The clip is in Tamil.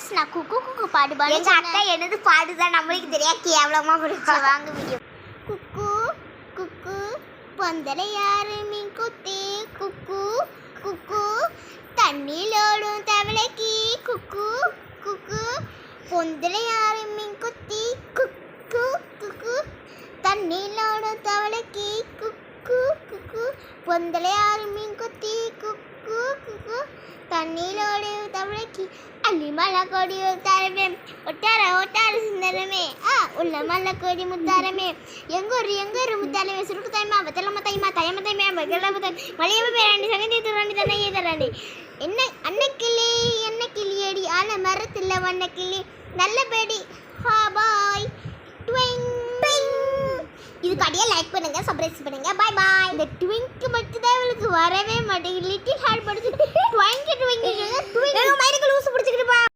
ஃப்ரெண்ட்ஸ் நான் குக்கு குக்கு பாடு பாடு எங்க அக்கா என்னது பாடுதான் நம்மளுக்கு தெரியா கேவலமா பிடிச்ச வாங்க வீடியோ குக்கு குக்கு பொந்தலை யாரு மீன் கொத்தி குக்கு குக்கு தண்ணிலோடும் தவளைக்கு குக்கு குக்கு பொந்தலை யாரு மீன் கொத்தி குக்கு குக்கு தண்ணிலோடும் தவளைக்கு குக்கு குக்கு பொந்தலை யாரு மீன் கொத்தி குக்கு குக்கு தண்ணிலோடு தவளைக்கு அள்ளி மலை கொடி தரமே ஒட்டார ஒட்டார சுந்தரமே உள்ள மலை கொடி முத்தாரமே எங்கூர் முத்தாரமே சுருக்கு தாய்மா வத்தலம்மா தாய்மா தயம தாய்மா பகலம தாய் மலையம பேராண்டி சகந்தி துராண்டி தன்னையே தராண்டி என்ன அன்னைக்கிளி என்ன கிளியடி ஆன மரத்தில் வண்ணக்கிளி நல்லபடி ஹா பாய் ட்விங் இது கடையை லைக் பண்ணுங்க சப்ஸ்கிரைப் பண்ணுங்க பாய் பாய் இந்த ட்விங்க் மட்டும் தான் இவளுக்கு வரவே மாட்டேங்குது லிட்டில் ஹார்ட் படிச்சு ட்விங்க் ட்விங்க் ட்விங்க்